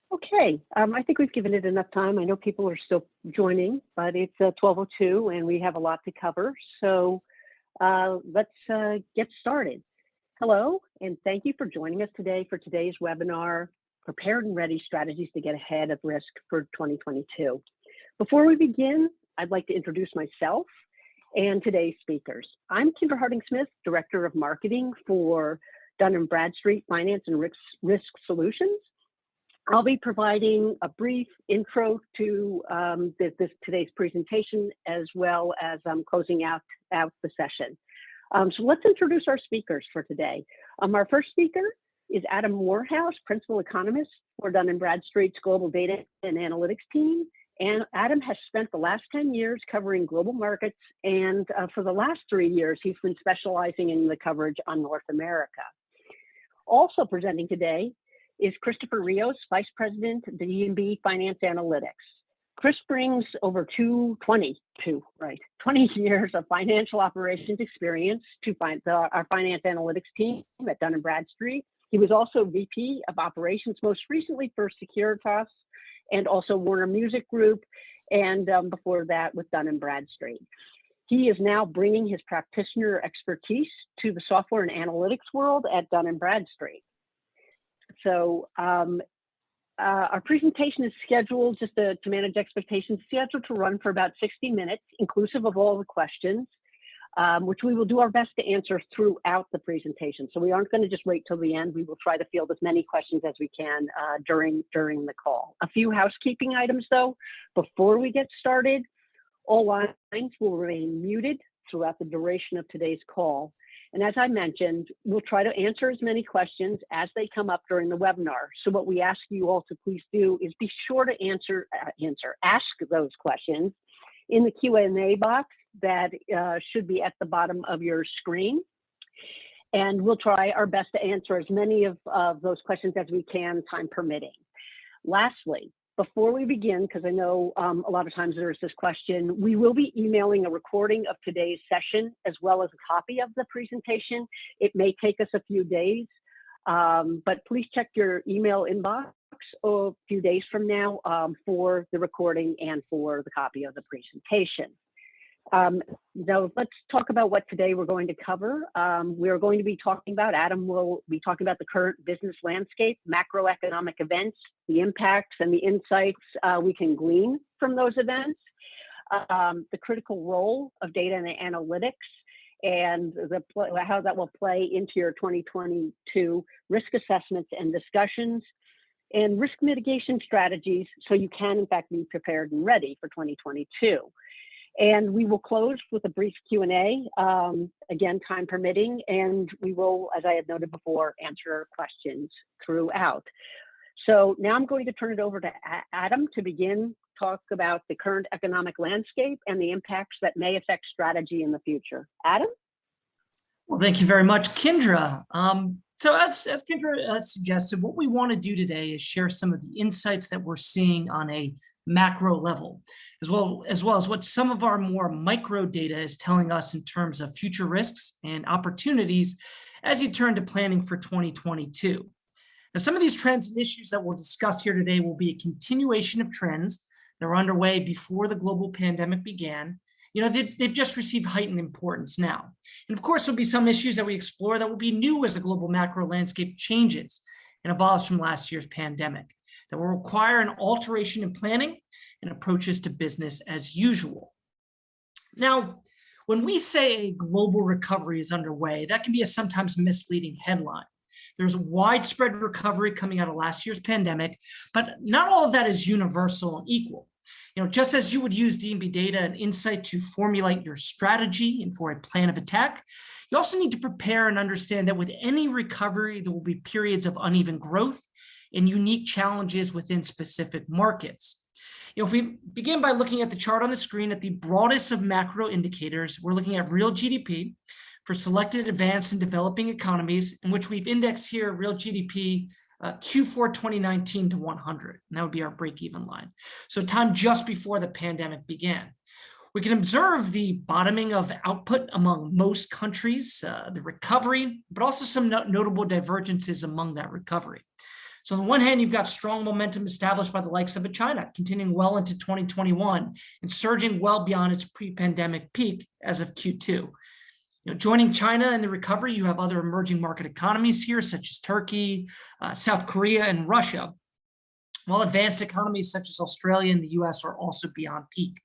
Okay, I think we've given it enough time. I know people are still joining, but it's 12:02 and we have a lot to cover. So let's get started. Hello, and thank you for joining us today for today's webinar, Prepared and Ready Strategies to Get Ahead of Risk for 2022. Before we begin, I'd like to introduce myself and today's speakers. I'm Kendra Harding-Smith, Director of Marketing for Dun Bradstreet Finance and Risk Solutions. I'll be providing a brief intro to today's presentation, as well as closing out the session. So let's introduce our speakers for today. Our first speaker is Adam Morehouse, Principal Economist for Dun Bradstreet's Global Data and Analytics team. And Adam has spent the last 10 years covering global markets, and for the last 3 years, he's been specializing in the coverage on North America. Also presenting today is Christopher Rios, Vice President, D&B Finance Analytics. Chris brings over 20 years of financial operations experience to our finance analytics team at Dun Bradstreet. He was also VP of Operations, most recently for Securitas and also Warner Music Group, and before that with Dun Bradstreet. He is now bringing his practitioner expertise to the software and analytics world at Dun Bradstreet. So our presentation is scheduled, just to manage expectations, scheduled to run for about 60 minutes, inclusive of all the questions, which we will do our best to answer throughout the presentation. So we aren't going to just wait till the end. We will try to field as many questions as we can during the call. A few housekeeping items, though, before we get started. All lines will remain muted throughout the duration of today's call. And as I mentioned, we'll try to answer as many questions as they come up during the webinar. So what we ask you all to please do is be sure to ask those questions in the Q&A box that should be at the bottom of your screen. And we'll try our best to answer as many of those questions as we can, time permitting. Lastly, before we begin, because I know a lot of times there's this question, we will be emailing a recording of today's session as well as a copy of the presentation. It may take us a few days, but please check your email inbox a few days from now for the recording and for the copy of the presentation. Now let's talk about what today we're going to cover. We're going to be talking about, Adam will be talking about the current business landscape, macroeconomic events, the impacts and the insights we can glean from those events, the critical role of data and analytics, and how that will play into your 2022 risk assessments and discussions, and risk mitigation strategies so you can in fact be prepared and ready for 2022. And we will close with a brief Q&A, again, time permitting, and we will, as I had noted before, answer questions throughout. So now I'm going to turn it over to Adam to begin talk about the current economic landscape and the impacts that may affect strategy in the future. Adam? Well, thank you very much, Kendra. So as Kendra suggested, what we want to do today is share some of the insights that we're seeing on a macro level, as well as what some of our more micro data is telling us in terms of future risks and opportunities as you turn to planning for 2022. Now, some of these trends and issues that we'll discuss here today will be a continuation of trends that were underway before the global pandemic began. You know, they've just received heightened importance now. And of course, there'll be some issues that we explore that will be new as the global macro landscape changes and evolves from last year's pandemic, that will require an alteration in planning and approaches to business as usual. Now, when we say a global recovery is underway, that can be a sometimes misleading headline. There's widespread recovery coming out of last year's pandemic, but not all of that is universal and equal. You know, just as you would use D&B data and insight to formulate your strategy and for a plan of attack, you also need to prepare and understand that with any recovery, there will be periods of uneven growth and unique challenges within specific markets. You know, if we begin by looking at the chart on the screen at the broadest of macro indicators, we're looking at real GDP for selected advanced and developing economies, in which we've indexed here real GDP Q4 2019 to 100, and that would be our break-even line. So time just before the pandemic began. We can observe the bottoming of output among most countries, the recovery, but also some notable divergences among that recovery. So on the one hand, you've got strong momentum established by the likes of China, continuing well into 2021 and surging well beyond its pre-pandemic peak as of Q2. Joining China in the recovery, you have other emerging market economies here, such as Turkey, South Korea, and Russia, while advanced economies such as Australia and the US are also beyond peak.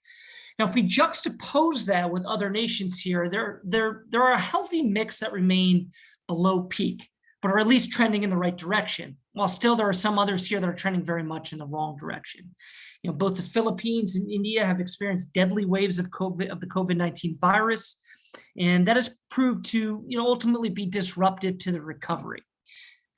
Now, if we juxtapose that with other nations here, there are a healthy mix that remain below peak, but are at least trending in the right direction, while still there are some others here that are trending very much in the wrong direction. Both the Philippines and India have experienced deadly waves of the COVID-19 virus, and that has proved to ultimately be disruptive to the recovery.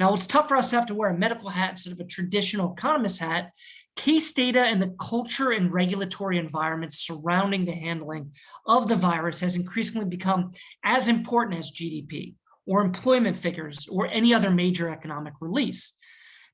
Now, it's tough for us to have to wear a medical hat instead of a traditional economist hat. Case data and the culture and regulatory environment surrounding the handling of the virus has increasingly become as important as GDP or employment figures or any other major economic release.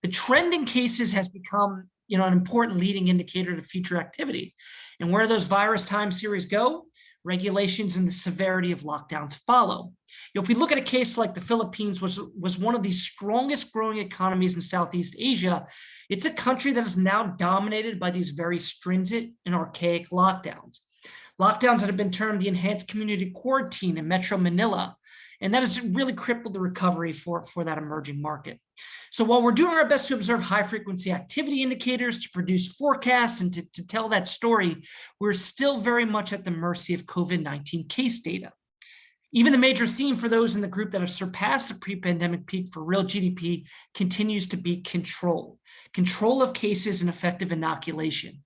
The trend in cases has become an important leading indicator to future activity. And where those virus time series go, regulations and the severity of lockdowns follow. If we look at a case like the Philippines, was one of the strongest growing economies in Southeast Asia, it's a country that is now dominated by these very stringent and archaic lockdowns. Lockdowns that have been termed the enhanced community quarantine in Metro Manila, and that has really crippled the recovery for that emerging market. So while we're doing our best to observe high frequency activity indicators, to produce forecasts, and to tell that story, we're still very much at the mercy of COVID-19 case data. Even the major theme for those in the group that have surpassed the pre-pandemic peak for real GDP continues to be control of cases and effective inoculation.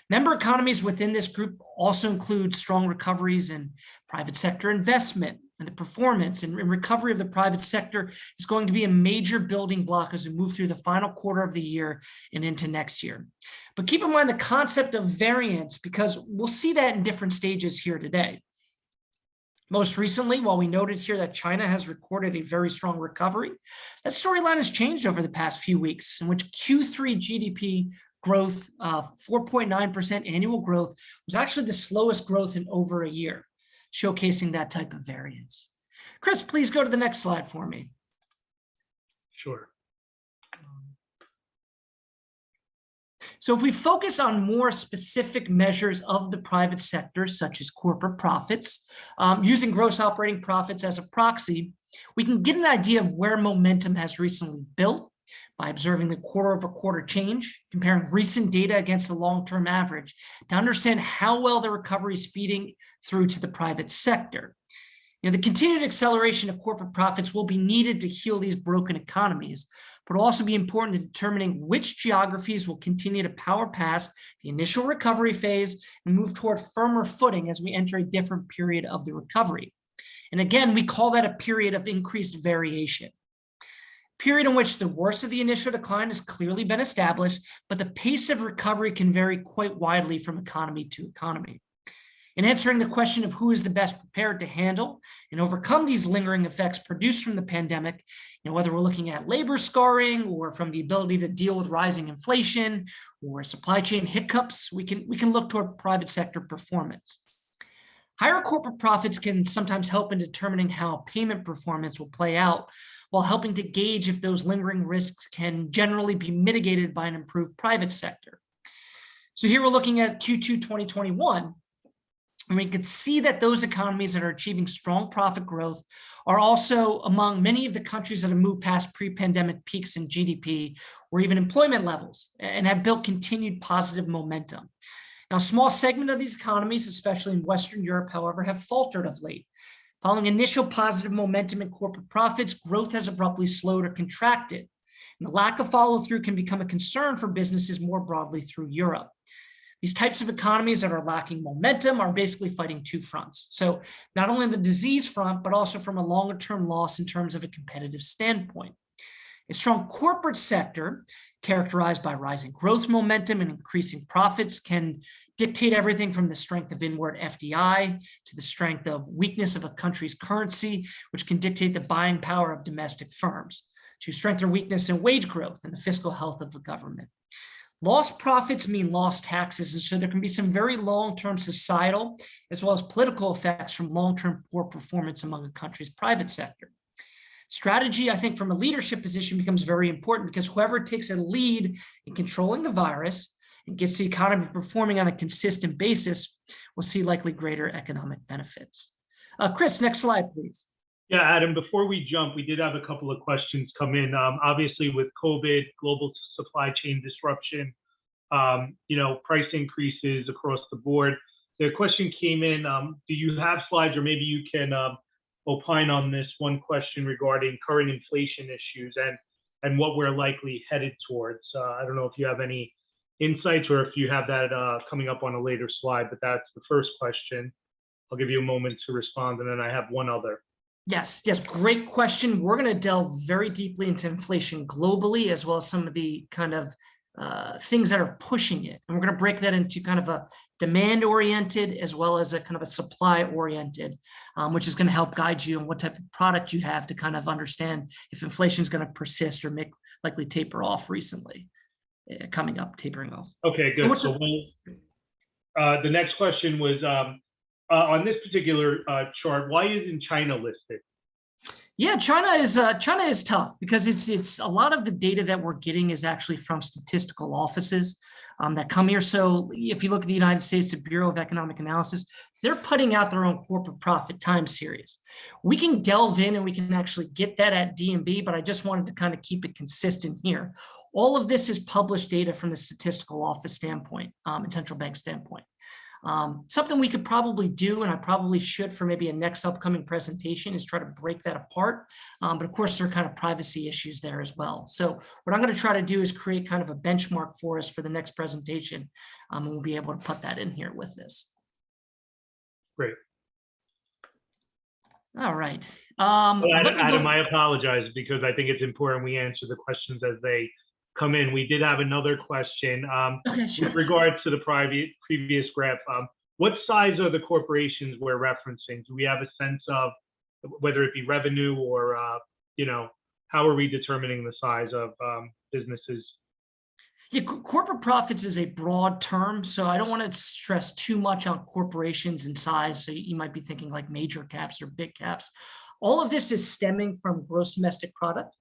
Member economies within this group also include strong recoveries in private sector investment, and the performance and recovery of the private sector is going to be a major building block as we move through the final quarter of the year and into next year. But keep in mind the concept of variance, because we'll see that in different stages here today. Most recently, while we noted here that China has recorded a very strong recovery, that storyline has changed over the past few weeks, in which Q3 GDP growth, 4.9% annual growth, was actually the slowest growth in over a year, showcasing that type of variance. Chris, please go to the next slide for me. Sure. So if we focus on more specific measures of the private sector, such as corporate profits, using gross operating profits as a proxy, we can get an idea of where momentum has recently built by observing the quarter-over-quarter change, comparing recent data against the long-term average to understand how well the recovery is feeding through to the private sector. The continued acceleration of corporate profits will be needed to heal these broken economies, but will also be important in determining which geographies will continue to power past the initial recovery phase and move toward firmer footing as we enter a different period of the recovery. And again, we call that a period of increased variation. Period in which the worst of the initial decline has clearly been established, but the pace of recovery can vary quite widely from economy to economy. In answering the question of who is the best prepared to handle and overcome these lingering effects produced from the pandemic, whether we're looking at labor scarring or from the ability to deal with rising inflation or supply chain hiccups, we can look toward private sector performance. Higher corporate profits can sometimes help in determining how payment performance will play out, while helping to gauge if those lingering risks can generally be mitigated by an improved private sector. So here we're looking at Q2 2021, and we can see that those economies that are achieving strong profit growth are also among many of the countries that have moved past pre-pandemic peaks in GDP or even employment levels and have built continued positive momentum. Now, a small segment of these economies, especially in Western Europe, however, have faltered of late. Following initial positive momentum in corporate profits, growth has abruptly slowed or contracted. And the lack of follow-through can become a concern for businesses more broadly through Europe. These types of economies that are lacking momentum are basically fighting two fronts. So not only the disease front, but also from a longer-term loss in terms of a competitive standpoint. A strong corporate sector characterized by rising growth momentum and increasing profits can dictate everything from the strength of inward FDI to the strength of weakness of a country's currency, which can dictate the buying power of domestic firms, to strength or weakness in wage growth and the fiscal health of the government. Lost profits mean lost taxes, and so there can be some very long-term societal as well as political effects from long-term poor performance among a country's private sector. Strategy, I think, from a leadership position becomes very important because whoever takes a lead in controlling the virus and gets the economy performing on a consistent basis will see likely greater economic benefits. Chris, next slide, please. Yeah, Adam, before we jump, we did have a couple of questions come in. Obviously, with COVID, global supply chain disruption, price increases across the board. The question came in, do you have slides, or maybe you can opine on this one question regarding current inflation issues and what we're likely headed towards? I don't know if you have any insights or if you have that coming up on a later slide, but that's the first question. I'll give you a moment to respond, and then I have one other. Yes, great question. We're going to delve very deeply into inflation globally, as well as some of the kind of things that are pushing it. And we're going to break that into kind of a demand-oriented as well as a kind of a supply-oriented, which is going to help guide you on what type of product you have to kind of understand if inflation is going to persist or likely taper off recently, tapering off. Okay, good. So the next question was, on this particular chart, why isn't China listed? Yeah, China is tough because it's a lot of the data that we're getting is actually from statistical offices that come here. So if you look at the United States, the Bureau of Economic Analysis, they're putting out their own corporate profit time series. We can delve in and we can actually get that at DNB, but I just wanted to kind of keep it consistent here. All of this is published data from the statistical office standpoint and central bank standpoint. Something we could probably do, and I probably should for maybe a next upcoming presentation, is try to break that apart. But of course, there are kind of privacy issues there as well. So what I'm going to try to do is create kind of a benchmark for us for the next presentation, and we'll be able to put that in here with this. Great. All right. Adam, I apologize because I think it's important we answer the questions as they come in. We did have another question Okay, sure. with regards to the previous graph. What size are the corporations we're referencing? Do we have a sense of whether it be revenue or, how are we determining the size of businesses? Yeah, corporate profits is a broad term, so I don't want to stress too much on corporations and size. So you might be thinking like major caps or big caps. All of this is stemming from gross domestic product,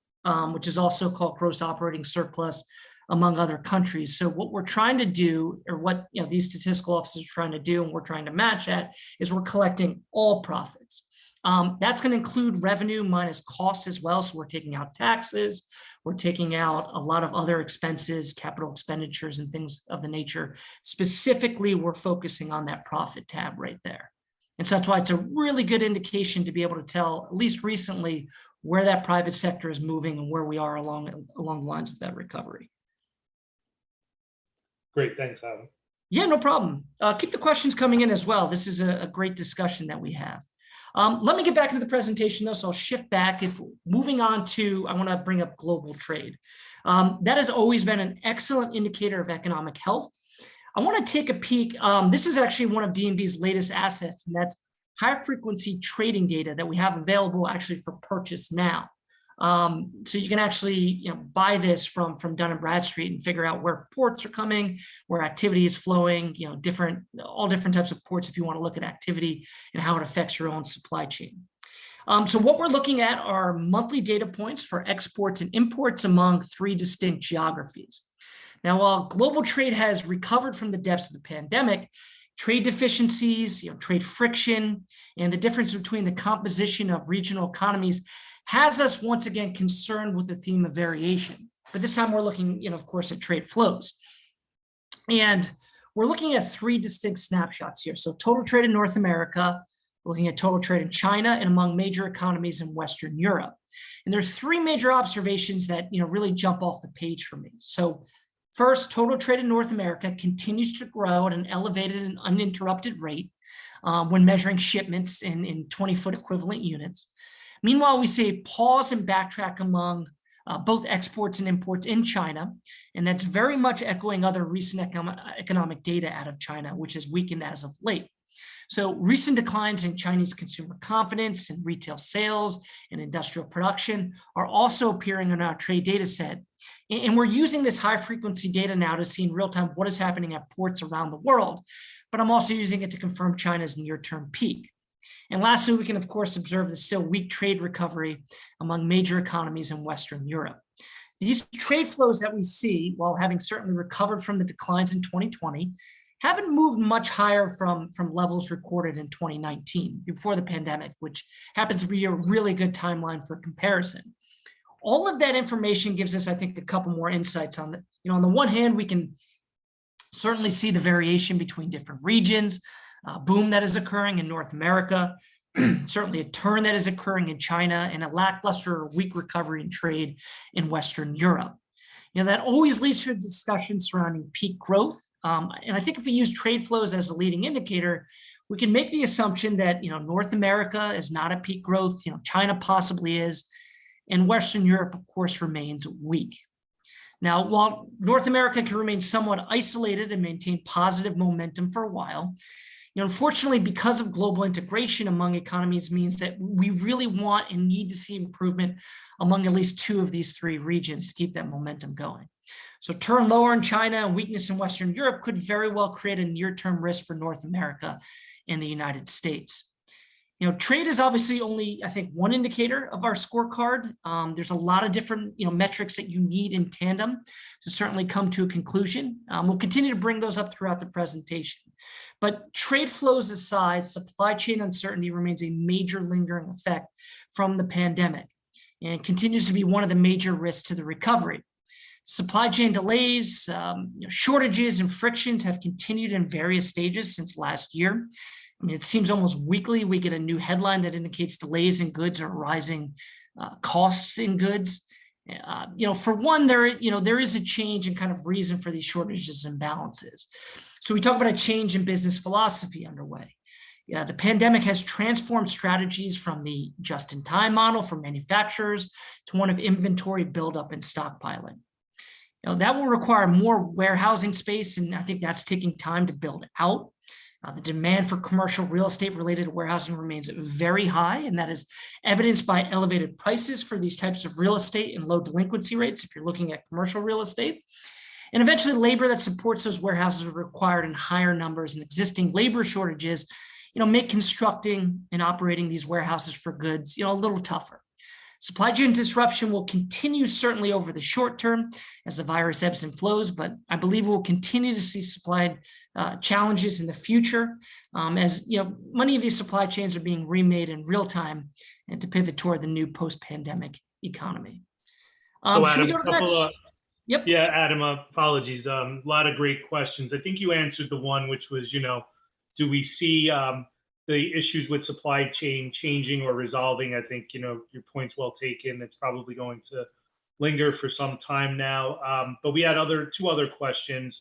which is also called gross operating surplus among other countries. So what we're trying to do, or what these statistical offices are trying to do, and we're trying to match at, is we're collecting all profits. That's going to include revenue minus costs as well. So we're taking out taxes, we're taking out a lot of other expenses, capital expenditures, and things of the nature. Specifically, we're focusing on that profit tab right there. And so that's why it's a really good indication to be able to tell, at least recently, where that private sector is moving and where we are along the lines of that recovery. Great, thanks, Adam. Yeah, no problem. Keep the questions coming in as well. This is a great discussion that we have. Let me get back into the presentation though, so I'll shift back. Moving on to, I want to bring up global trade. That has always been an excellent indicator of economic health. I want to take a peek. This is actually one of DNB's latest assets, and that's high frequency trading data that we have available actually for purchase now. So you can actually buy this from Dun Bradstreet and figure out where ports are coming, where activity is flowing, all different types of ports if you want to look at activity and how it affects your own supply chain. So what we're looking at are monthly data points for exports and imports among 3 distinct geographies. Now, while global trade has recovered from the depths of the pandemic, trade deficiencies, trade friction, and the difference between the composition of regional economies has us once again concerned with the theme of variation. But this time we're looking, of course, at trade flows. And we're looking at 3 distinct snapshots here. So total trade in North America, looking at total trade in China, and among major economies in Western Europe. And there's 3 major observations that really jump off the page for me. So first, total trade in North America continues to grow at an elevated and uninterrupted rate when measuring shipments in 20-foot equivalent units. Meanwhile, we see a pause and backtrack among both exports and imports in China, and that's very much echoing other recent economic data out of China, which has weakened as of late. So recent declines in Chinese consumer confidence and retail sales and industrial production are also appearing in our trade data set. And we're using this high frequency data now to see in real time what is happening at ports around the world, but I'm also using it to confirm China's near-term peak. And lastly, we can, of course, observe the still weak trade recovery among major economies in Western Europe. These trade flows that we see, while having certainly recovered from the declines in 2020, haven't moved much higher from levels recorded in 2019, before the pandemic, which happens to be a really good timeline for comparison. All of that information gives us, I think, a couple more insights on the, on the one hand, we can certainly see the variation between different regions, boom that is occurring in North America, certainly a turn that is occurring in China, and a lackluster or weak recovery in trade in Western Europe. That always leads to a discussion surrounding peak growth. And I think if we use trade flows as a leading indicator, we can make the assumption that North America is not at peak growth, China possibly is, and Western Europe, of course, remains weak. Now, while North America can remain somewhat isolated and maintain positive momentum for a while, unfortunately, because of global integration among economies means that we really want and need to see improvement among at least two of these three regions to keep that momentum going. So turn lower in China and weakness in Western Europe could very well create a near-term risk for North America and the United States. Trade is obviously only, I think, one indicator of our scorecard. There's a lot of different, metrics that you need in tandem to certainly come to a conclusion. We'll continue to bring those up throughout the presentation. But trade flows aside, supply chain uncertainty remains a major lingering effect from the pandemic and continues to be one of the major risks to the recovery. Supply chain delays, shortages and frictions have continued in various stages since last year. It seems almost weekly we get a new headline that indicates delays in goods or rising costs in goods. For one, there is a change in kind of reason for these shortages and imbalances. So we talk about a change in business philosophy underway. The pandemic has transformed strategies from the just-in-time model for manufacturers to one of inventory buildup and stockpiling. That will require more warehousing space, and I think that's taking time to build out. The demand for commercial real estate related to warehousing remains very high, and that is evidenced by elevated prices for these types of real estate and low delinquency rates if you're looking at commercial real estate. And eventually labor that supports those warehouses are required in higher numbers, and existing labor shortages, make constructing and operating these warehouses for goods, a little tougher. Supply chain disruption will continue certainly over the short term as the virus ebbs and flows, but I believe we'll continue to see supply challenges in the future as many of these supply chains are being remade in real time and to pivot toward the new post-pandemic economy. So Should we Adam, go to the next? Yep. Yeah, Adam, apologies. A lot of great questions. I think you answered the one, which was, do we see the issues with supply chain changing or resolving? I think, your point's well taken. It's probably going to linger for some time now. But we had two other questions.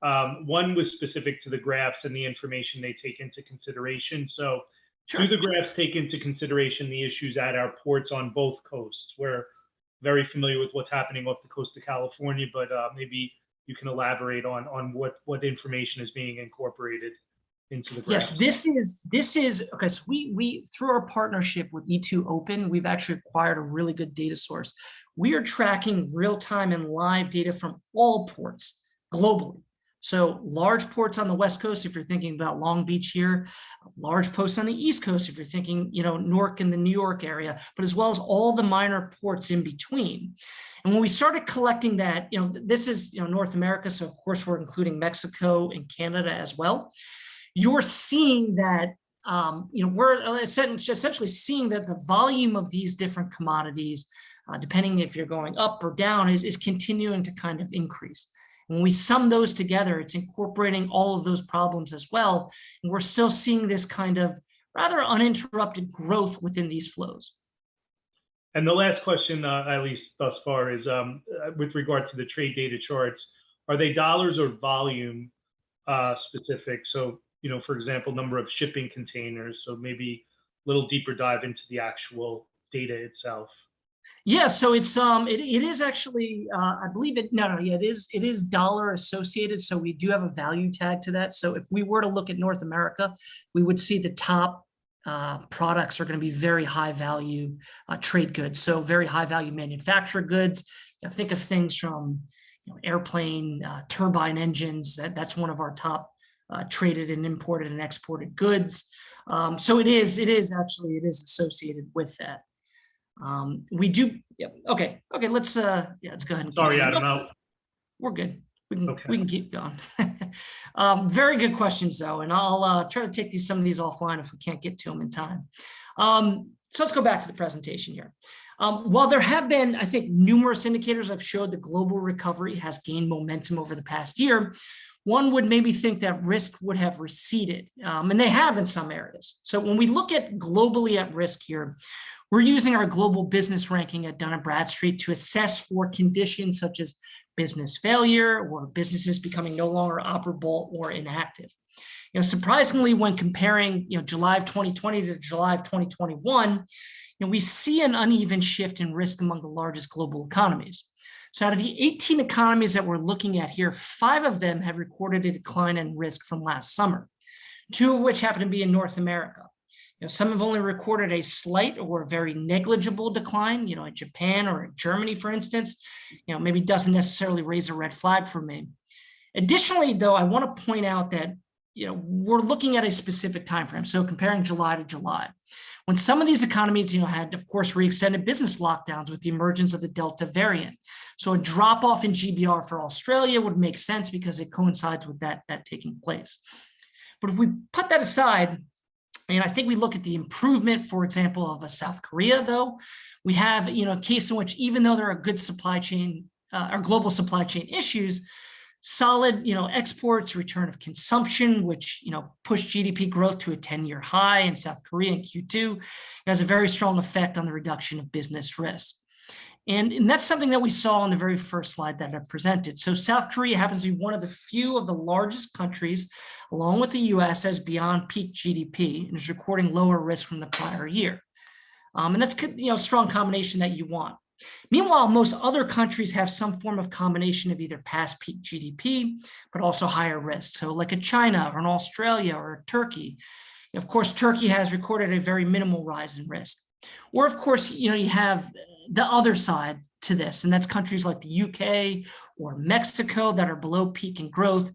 One was specific to the graphs and the information they take into consideration. So Sure. do the graphs take into consideration the issues at our ports on both coasts? We're very familiar with what's happening off the coast of California, but maybe you can elaborate on what information is being incorporated into the graphs. Yes, this is okay. So we through our partnership with E2 Open, we've actually acquired a really good data source. We are tracking real-time and live data from all ports globally. So large ports on the West Coast, if you're thinking about Long Beach here, large ports on the East Coast, if you're thinking, Newark in the New York area, but as well as all the minor ports in between. And when we started collecting that, this is, North America. So of course we're including Mexico and Canada as well. You're seeing that, we're essentially seeing that the volume of these different commodities, depending if you're going up or down, is continuing to kind of increase. When we sum those together, it's incorporating all of those problems as well. And we're still seeing this kind of rather uninterrupted growth within these flows. And the last question, at least thus far, is with regard to the trade data charts, are they dollars or volume specific? So, for example, number of shipping containers. So maybe a little deeper dive into the actual data itself. Yeah, so it's it is actually I believe it it is dollar associated, so we do have a value tag to that. So if we were to look at North America, we would see the top products are going to be very high value trade goods, so very high value manufactured goods. Think of things from airplane turbine engines. That's one of our top traded and imported and exported goods. So it is associated with that. We do, yeah, okay, let's go ahead and Sorry, continue. Adam, We're good. Okay. We can keep going. Very good questions though, and I'll try to take some of these offline if we can't get to them in time. So let's go back to the presentation here. While there have been, I think, numerous indicators that have showed the global recovery has gained momentum over the past year, one would maybe think that risk would have receded, and they have in some areas. So when we look at globally at risk here, we're using our global business ranking at Dun Bradstreet to assess for conditions such as business failure or businesses becoming no longer operable or inactive. Surprisingly, when comparing, July of 2020 to July of 2021, we see an uneven shift in risk among the largest global economies. So out of the 18 economies that we're looking at here, 5 of them have recorded a decline in risk from last summer, 2 of which happen to be in North America. Some have only recorded a slight or very negligible decline, in Japan or in Germany, for instance, maybe doesn't necessarily raise a red flag for me. Additionally, though, I want to point out that, we're looking at a specific time frame. So comparing July to July, when some of these economies, had, of course, re-extended business lockdowns with the emergence of the Delta variant. So a drop off in GBR for Australia would make sense because it coincides with that taking place. But if we put that aside, and I think we look at the improvement, for example, of South Korea, though, we have, a case in which even though there are good supply chain or global supply chain issues, solid, exports, return of consumption, which, pushed GDP growth to a 10-year high in South Korea in Q2, has a very strong effect on the reduction of business risk. And that's something that we saw on the very first slide that I presented. So South Korea happens to be one of the few of the largest countries, along with the US, as beyond peak GDP and is recording lower risk from the prior year. And that's a strong combination that you want. Meanwhile, most other countries have some form of combination of either past peak GDP, but also higher risk. So like a China or an Australia or a Turkey. Of course, Turkey has recorded a very minimal rise in risk. Or of course, you have the other side to this, and that's countries like the UK or Mexico that are below peak in growth,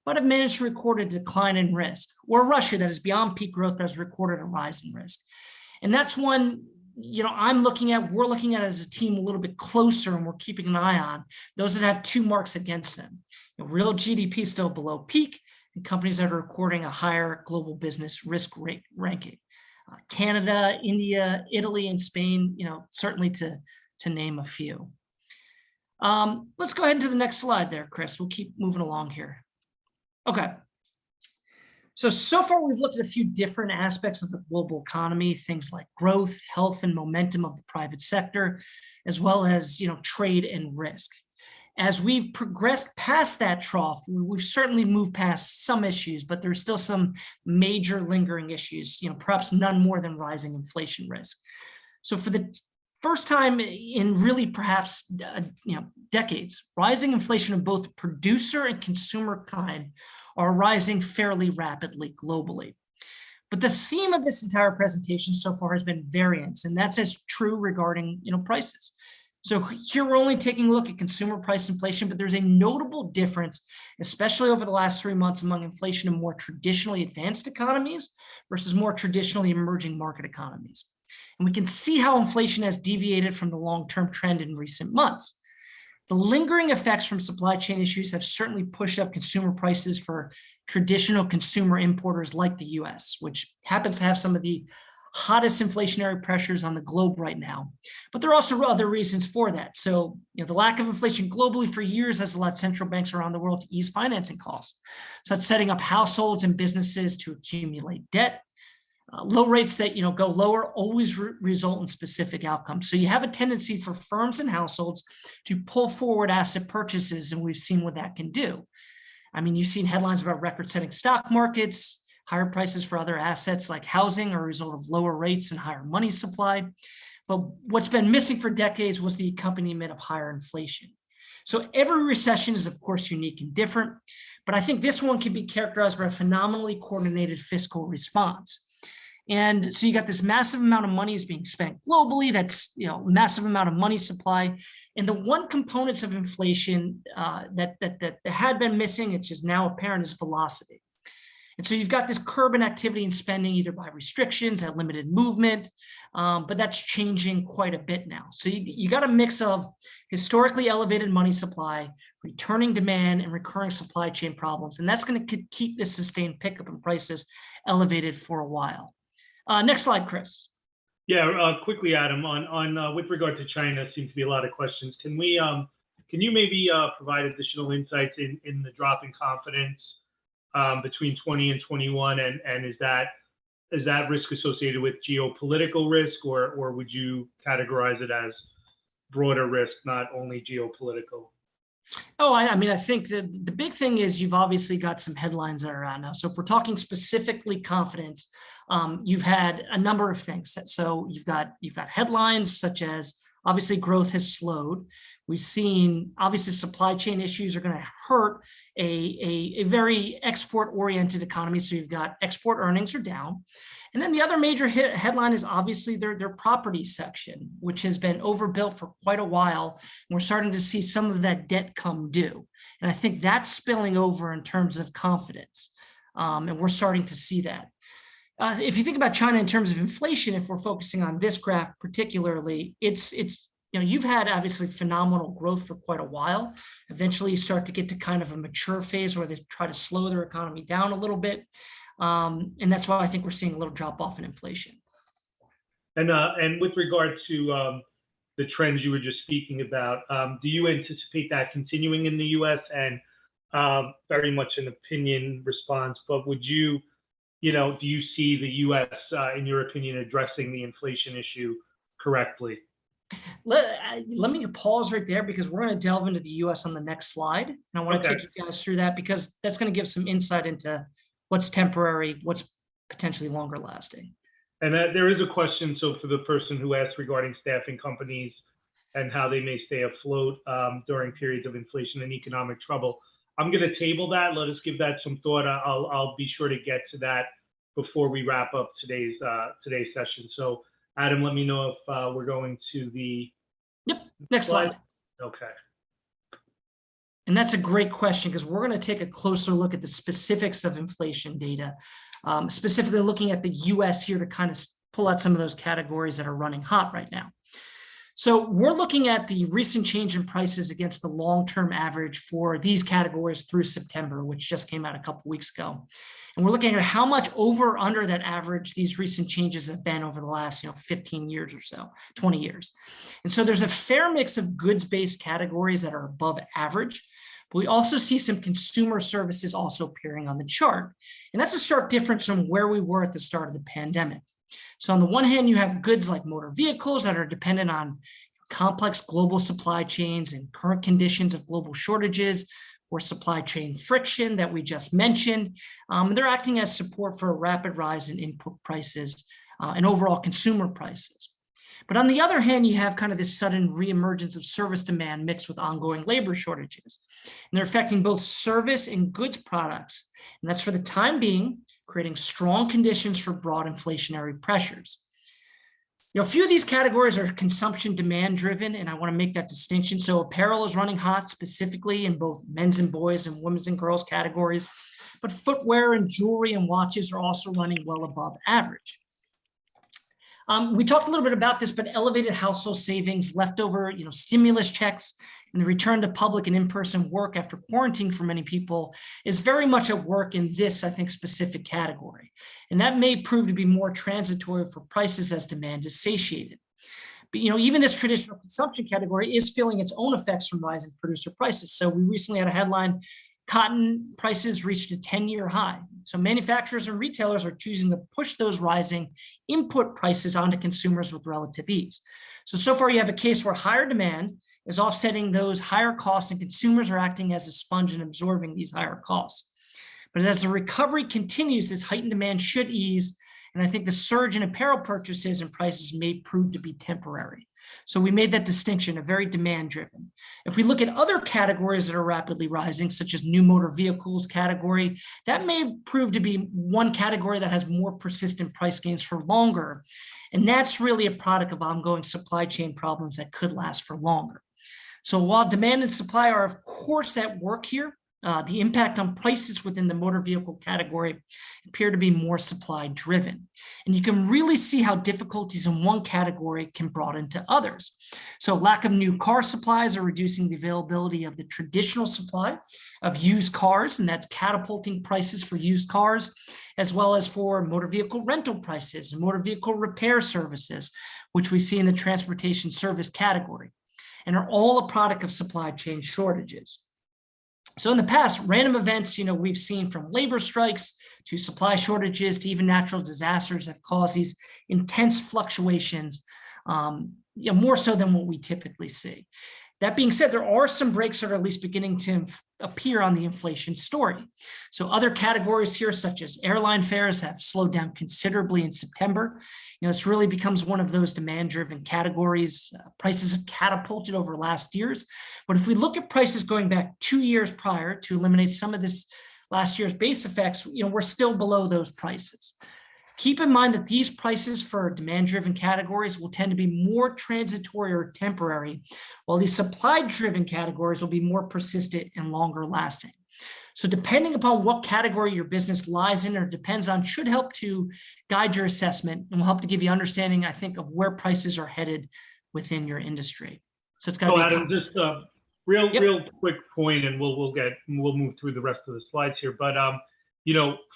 but have managed to record a decline in risk, or Russia that is beyond peak growth but has recorded a rise in risk. And that's one, we're looking at as a team a little bit closer, and we're keeping an eye on those that have 2 marks against them. Real GDP still below peak, and companies that are recording a higher global business risk rate ranking. Canada, India, Italy, and Spain, certainly to name a few. Let's go ahead to the next slide there, Chris. We'll keep moving along here. Okay. So far we've looked at a few different aspects of the global economy, things like growth, health, and momentum of the private sector, as well as, trade and risk. As we've progressed past that trough, we've certainly moved past some issues, but there's still some major lingering issues, perhaps none more than rising inflation risk. So for the first time in really perhaps, decades, rising inflation of both producer and consumer kind are rising fairly rapidly globally. But the theme of this entire presentation so far has been variance, and that's as true regarding, prices. So here we're only taking a look at consumer price inflation, but there's a notable difference, especially over the last 3 months, among inflation in more traditionally advanced economies versus more traditionally emerging market economies. And we can see how inflation has deviated from the long-term trend in recent months. The lingering effects from supply chain issues have certainly pushed up consumer prices for traditional consumer importers like the US, which happens to have some of the hottest inflationary pressures on the globe right now. But there are also other reasons for that. So, the lack of inflation globally for years has allowed central banks around the world to ease financing costs. So that's setting up households and businesses to accumulate debt. Low rates that go lower always result in specific outcomes. So you have a tendency for firms and households to pull forward asset purchases, and we've seen what that can do. I mean, you've seen headlines about record-setting stock markets, higher prices for other assets like housing are a result of lower rates and higher money supply. But what's been missing for decades was the accompaniment of higher inflation. So every recession is, of course, unique and different, but I think this one can be characterized by a phenomenally coordinated fiscal response. And so you got this massive amount of money is being spent globally. That's, massive amount of money supply. And the one components of inflation that had been missing, it's just now apparent, is velocity. And so you've got this curb in activity and spending either by restrictions and limited movement, but that's changing quite a bit now. So you got a mix of historically elevated money supply, returning demand, and recurring supply chain problems. And that's going to keep this sustained pickup in prices elevated for a while. Next slide, Chris. Yeah, quickly, Adam, on with regard to China, seems to be a lot of questions. Can you maybe provide additional insights in the drop in confidence between 20 and 21, and is that risk associated with geopolitical risk, or would you categorize it as broader risk, not only geopolitical? Oh, I mean, I think the big thing is you've obviously got some headlines that are out now. So if we're talking specifically confidence, you've had a number of things. So you've got headlines such as obviously growth has slowed. We've seen obviously supply chain issues are going to hurt a very export-oriented economy. So you've got export earnings are down. And then the other major headline is obviously their property section, which has been overbuilt for quite a while. And we're starting to see some of that debt come due. And I think that's spilling over in terms of confidence. And we're starting to see that. If you think about China in terms of inflation, if we're focusing on this graph particularly, it's you've had obviously phenomenal growth for quite a while. Eventually, you start to get to kind of a mature phase where they try to slow their economy down a little bit, and that's why I think we're seeing a little drop off in inflation. And with regard to the trends you were just speaking about, do you anticipate that continuing in the U.S.? And very much an opinion response, but would you? Do you see the U.S., in your opinion, addressing the inflation issue correctly? Let me pause right there because we're going to delve into the U.S. on the next slide. And I want to take you guys through that because that's going to give some insight into what's temporary, what's potentially longer lasting. And there is a question, so for the person who asked regarding staffing companies and how they may stay afloat during periods of inflation and economic trouble. I'm going to table that. Let us give that some thought. I'll be sure to get to that before we wrap up today's session. So, Adam, let me know if we're going to the next slide. Okay. And that's a great question because we're going to take a closer look at the specifics of inflation data, specifically looking at the U.S. here to kind of pull out some of those categories that are running hot right now. So we're looking at the recent change in prices against the long-term average for these categories through September, which just came out a couple of weeks ago. And we're looking at how much over or under that average these recent changes have been over the last 15 years or so, 20 years. And so there's a fair mix of goods-based categories that are above average, but we also see some consumer services also appearing on the chart. And that's a stark difference from where we were at the start of the pandemic. So on the one hand, you have goods like motor vehicles that are dependent on complex global supply chains and current conditions of global shortages or supply chain friction that we just mentioned. They're acting as support for a rapid rise in input prices and overall consumer prices. But on the other hand, you have kind of this sudden reemergence of service demand mixed with ongoing labor shortages. And they're affecting both service and goods products. And that's for the time being, creating strong conditions for broad inflationary pressures. A few of these categories are consumption demand driven, and I want to make that distinction. So apparel is running hot specifically in both men's and boys and women's and girls categories, but footwear and jewelry and watches are also running well above average. We talked a little bit about this, but elevated household savings, leftover, stimulus checks, and the return to public and in-person work after quarantine for many people is very much at work in this, I think, specific category. And that may prove to be more transitory for prices as demand is satiated. But, even this traditional consumption category is feeling its own effects from rising producer prices. So we recently had a headline, cotton prices reached a 10-year high. So manufacturers and retailers are choosing to push those rising input prices onto consumers with relative ease. So far you have a case where higher demand is offsetting those higher costs and consumers are acting as a sponge and absorbing these higher costs. But as the recovery continues, this heightened demand should ease. And I think the surge in apparel purchases and prices may prove to be temporary. So we made that distinction, a very demand driven. If we look at other categories that are rapidly rising, such as new motor vehicles category, that may prove to be one category that has more persistent price gains for longer. And that's really a product of ongoing supply chain problems that could last for longer. So while demand and supply are of course at work here, the impact on prices within the motor vehicle category appear to be more supply driven. And you can really see how difficulties in one category can broaden to others. So lack of new car supplies are reducing the availability of the traditional supply of used cars, and that's catapulting prices for used cars, as well as for motor vehicle rental prices and motor vehicle repair services, which we see in the transportation service category, and are all a product of supply chain shortages. So in the past, random events, we've seen from labor strikes to supply shortages to even natural disasters have caused these intense fluctuations, more so than what we typically see. That being said, there are some breaks that are at least beginning to appear on the inflation story. So other categories here, such as airline fares, have slowed down considerably in September. This really becomes one of those demand-driven categories. Prices have catapulted over last years. But if we look at prices going back 2 years prior to eliminate some of this last year's base effects, we're still below those prices. Keep in mind that these prices for demand-driven categories will tend to be more transitory or temporary, while these supply-driven categories will be more persistent and longer lasting. So depending upon what category your business lies in or depends on should help to guide your assessment and will help to give you understanding, I think, of where prices are headed within your industry. So it's got to be Adam, just a real quick point, and we'll move through the rest of the slides here. But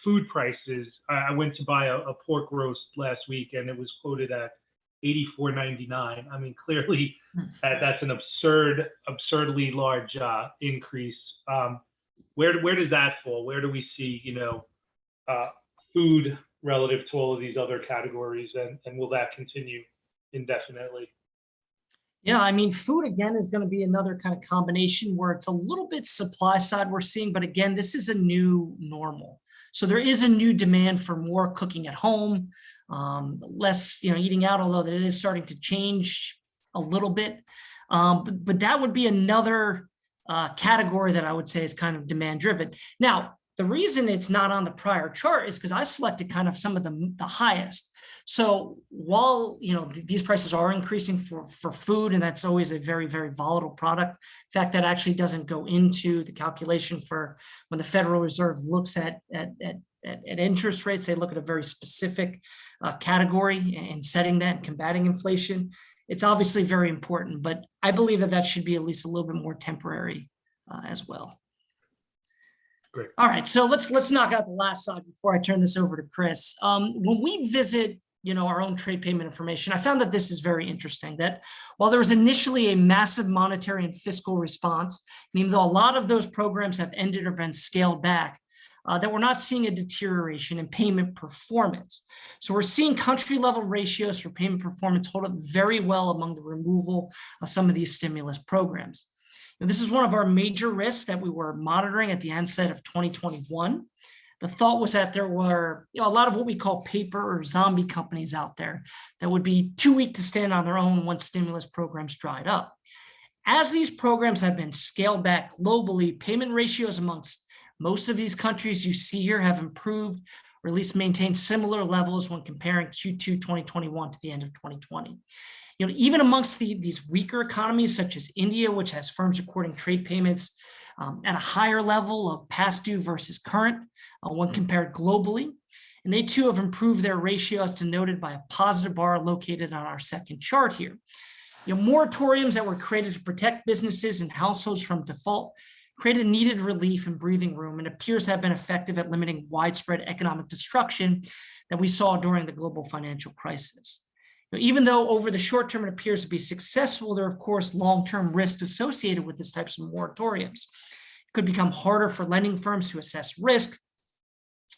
food prices. I went to buy a pork roast last week, and it was quoted at $84.99. I mean, clearly that's an absurdly large increase. Where does that fall? Where do we see food relative to all of these other categories, and will that continue indefinitely? Yeah, I mean, food again is going to be another kind of combination where it's a little bit supply side we're seeing, but again, this is a new normal. So there is a new demand for more cooking at home, less, eating out, although it is starting to change a little bit. But that would be another category that I would say is kind of demand driven. Now, the reason it's not on the prior chart is because I selected kind of some of the highest. So while these prices are increasing for food, and that's always a very, very volatile product. In fact, that actually doesn't go into the calculation for when the Federal Reserve looks at interest rates. They look at a very specific category and setting that and combating inflation. It's obviously very important, but I believe that should be at least a little bit more temporary as well. Great. All right, so let's knock out the last slide before I turn this over to Chris. When we visit our own trade payment information, I found that this is very interesting, that while there was initially a massive monetary and fiscal response, and even though a lot of those programs have ended or been scaled back, that we're not seeing a deterioration in payment performance. So we're seeing country level ratios for payment performance hold up very well among the removal of some of these stimulus programs. Now, this is one of our major risks that we were monitoring at the onset of 2021. The thought was that there were a lot of what we call paper or zombie companies out there that would be too weak to stand on their own once stimulus programs dried up. As these programs have been scaled back globally, payment ratios amongst most of these countries you see here have improved or at least maintained similar levels when comparing Q2 2021 to the end of 2020. Even amongst these weaker economies such as India, which has firms recording trade payments at a higher level of past due versus current when compared globally. And they too have improved their ratio as denoted by a positive bar located on our second chart here. Moratoriums that were created to protect businesses and households from default created needed relief and breathing room, and appears to have been effective at limiting widespread economic destruction that we saw during the global financial crisis. Even though over the short term it appears to be successful, there are of course long-term risks associated with this types of moratoriums. It could become harder for lending firms to assess risk,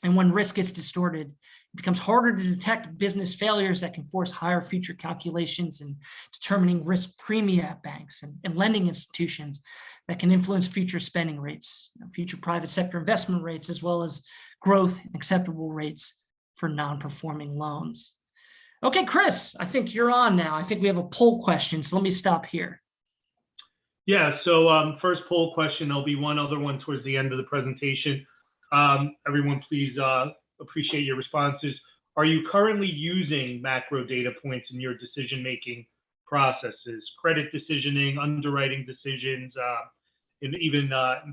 and when risk gets distorted, it becomes harder to detect business failures that can force higher future calculations and determining risk premia at banks and lending institutions that can influence future spending rates, future private sector investment rates, as well as growth and acceptable rates for non-performing loans. Okay, Chris, I think you're on now. I think we have a poll question, so let me stop here. Yeah, so first poll question, there'll be one other one towards the end of the presentation. Everyone, please appreciate your responses. Are you currently using macro data points in your decision-making processes, credit decisioning, underwriting decisions, in even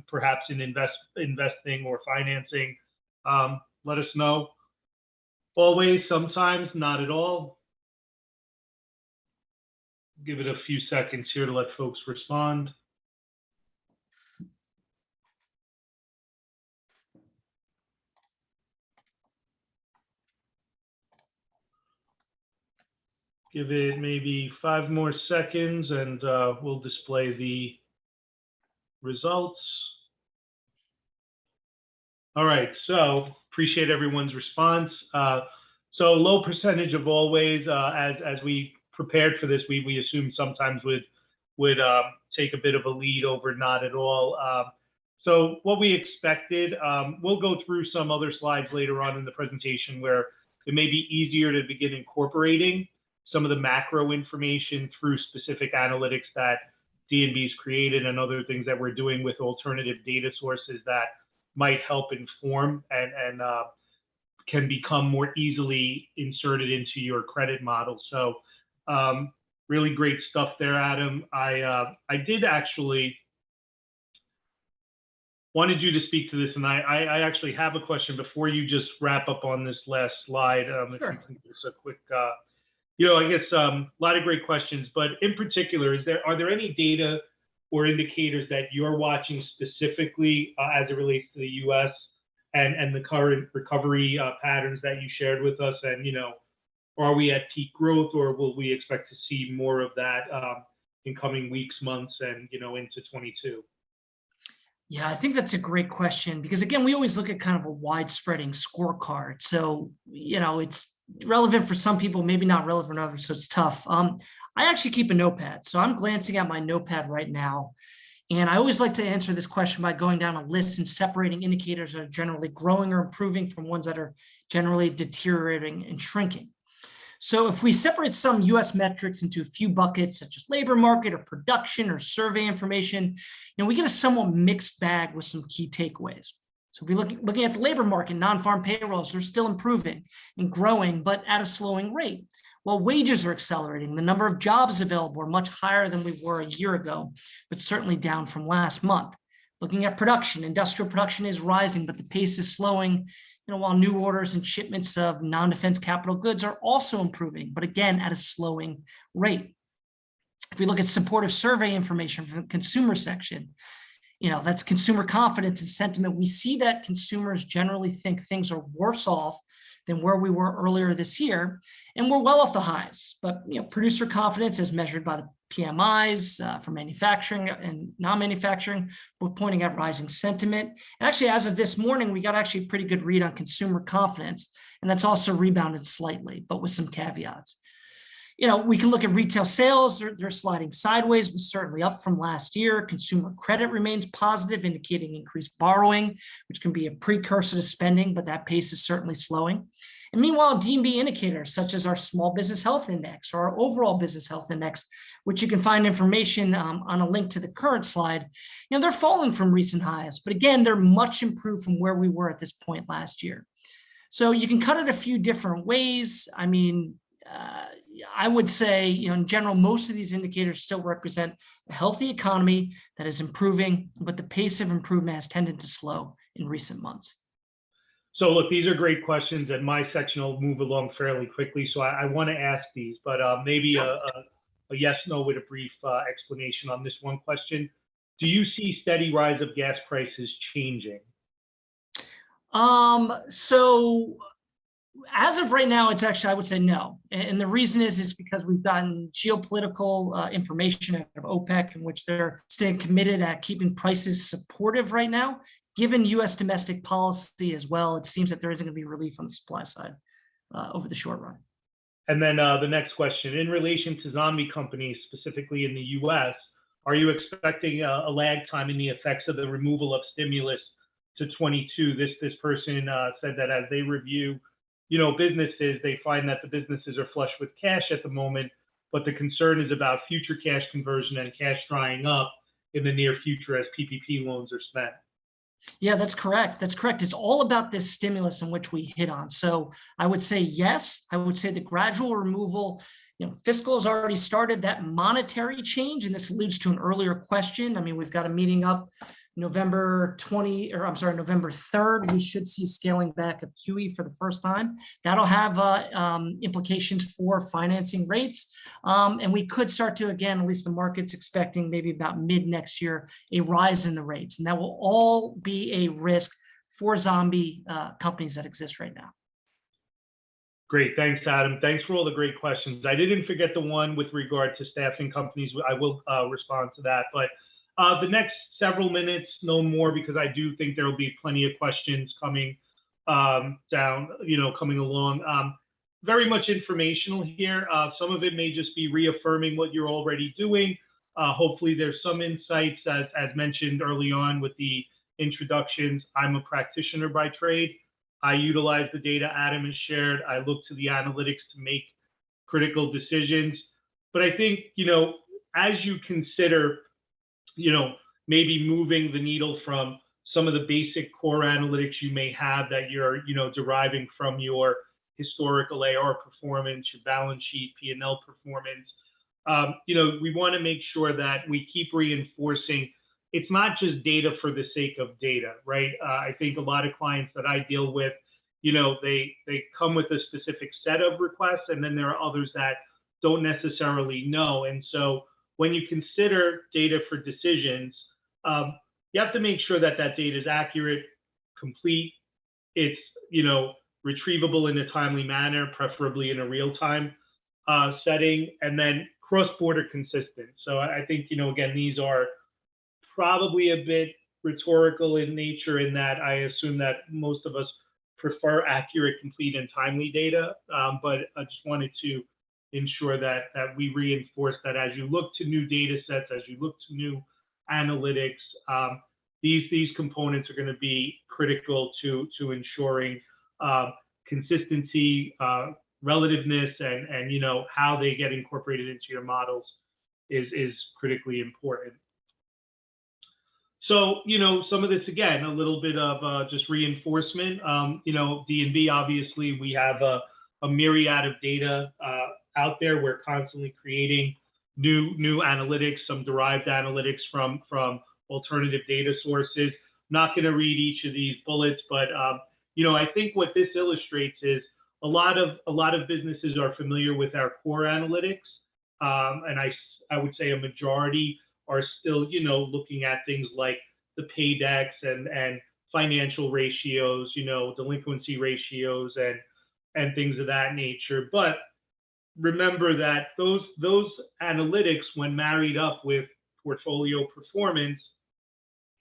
perhaps in investing or financing, let us know. Always, sometimes, not at all. Give it a few seconds here to let folks respond. Give it maybe 5 more seconds and we'll display the results. All right, so appreciate everyone's response. So low percentage of always, as we prepared for this, we assumed sometimes would take a bit of a lead over not at all. So what we expected, we'll go through some other slides later on in the presentation where it may be easier to begin incorporating some of the macro information through specific analytics that D&B's created and other things that we're doing with alternative data sources that might help inform and can become more easily inserted into your credit model. So really great stuff there, Adam. I did actually wanted you to speak to this, and I actually have a question before you just wrap up on this last slide. If you can give us a quick, I guess a lot of great questions, but in particular, are there any data or indicators that you're watching specifically as it relates to the U.S. and the current recovery patterns that you shared with us? And, are we at peak growth, or will we expect to see more of that in coming weeks, months, and, into 22? Yeah, I think that's a great question because, again, we always look at kind of a wide-spreading scorecard. So, it's relevant for some people, maybe not relevant for others, so it's tough. I actually keep a notepad. So I'm glancing at my notepad right now. And I always like to answer this question by going down a list and separating indicators that are generally growing or improving from ones that are generally deteriorating and shrinking. So if we separate some US metrics into a few buckets, such as labor market or production or survey information, we get a somewhat mixed bag with some key takeaways. So if we're looking at the labor market, non-farm payrolls, they're still improving and growing, but at a slowing rate. While wages are accelerating, the number of jobs available are much higher than we were a year ago, but certainly down from last month. Looking at production, industrial production is rising, but the pace is slowing, while new orders and shipments of non-defense capital goods are also improving, but again, at a slowing rate. If we look at supportive survey information from the consumer section, that's consumer confidence and sentiment. We see that consumers generally think things are worse off than where we were earlier this year, and we're well off the highs. But producer confidence, as measured by the PMIs for manufacturing and non-manufacturing, we're pointing at rising sentiment. And actually, as of this morning, we got actually a pretty good read on consumer confidence, and that's also rebounded slightly, but with some caveats. We can look at retail sales. They're sliding sideways, but certainly up from last year. Consumer credit remains positive, indicating increased borrowing, which can be a precursor to spending, but that pace is certainly slowing. And meanwhile, D&B indicators, such as our small business health index or our overall business health index, which you can find information on a link to the current slide, they're falling from recent highs, but again, they're much improved from where we were at this point last year. So you can cut it a few different ways. I would say, in general, most of these indicators still represent a healthy economy that is improving, but the pace of improvement has tended to slow in recent months. So look, these are great questions, and my section will move along fairly quickly. So I want to ask these, but maybe a yes, no with a brief explanation on this one question. Do you see steady rise of gas prices changing? So as of right now, it's actually, I would say no. And the reason is because we've gotten geopolitical information out of OPEC, in which they're staying committed at keeping prices supportive right now. Given U.S. domestic policy as well, it seems that there isn't going to be relief on the supply side over the short run. And then the next question, in relation to zombie companies, specifically in the U.S., are you expecting a lag time in the effects of the removal of stimulus to 22? This person said that as they review businesses, they find that the businesses are flush with cash at the moment, but the concern is about future cash conversion and cash drying up in the near future as PPP loans are spent. Yeah, that's correct. That's correct. It's all about this stimulus in which we hit on. So I would say yes. I would say the gradual removal, fiscal has already started, that monetary change, and this alludes to an earlier question. I mean, we've got a meeting up November 3rd. We should see scaling back of QE for the first time. That'll have implications for financing rates. And we could start to, again, at least the market's expecting maybe about mid next year, a rise in the rates. And that will all be a risk for zombie companies that exist right now. Great. Thanks, Adam. Thanks for all the great questions. I didn't forget the one with regard to staffing companies. I will respond to that. But the next several minutes, no more, because I do think there will be plenty of questions coming coming along. Very much informational here. Some of it may just be reaffirming what you're already doing. Hopefully there's some insights, as mentioned early on with the introductions. I'm a practitioner by trade. I utilize the data Adam has shared. I look to the analytics to make critical decisions. But I think, as you consider, maybe moving the needle from some of the basic core analytics you may have that you're, deriving from your historical AR performance, your balance sheet, P&L performance, we want to make sure that we keep reinforcing it's not just data for the sake of data, right? I think a lot of clients that I deal with, they come with a specific set of requests, and then there are others that don't necessarily know. And so when you consider data for decisions, you have to make sure that that data is accurate, complete, it's, retrievable in a timely manner, preferably in a real-time setting, and then cross-border consistent. So I think, again, these are probably a bit rhetorical in nature in that I assume that most of us prefer accurate, complete, and timely data. But I just wanted to ensure that we reinforce that as you look to new data sets, as you look to new analytics, these components are going to be critical to ensuring consistency, relativeness, and how they get incorporated into your models is critically important. So, some of this, again, a little bit of just reinforcement. D&B, obviously, we have a myriad of data out there. We're constantly creating new analytics, some derived analytics from alternative data sources. Not going to read each of these bullets, but I think what this illustrates is a lot of businesses are familiar with our core analytics, and I would say a majority are still, looking at things like the paydex and financial ratios, delinquency ratios and things of that nature. But remember that those analytics, when married up with portfolio performance,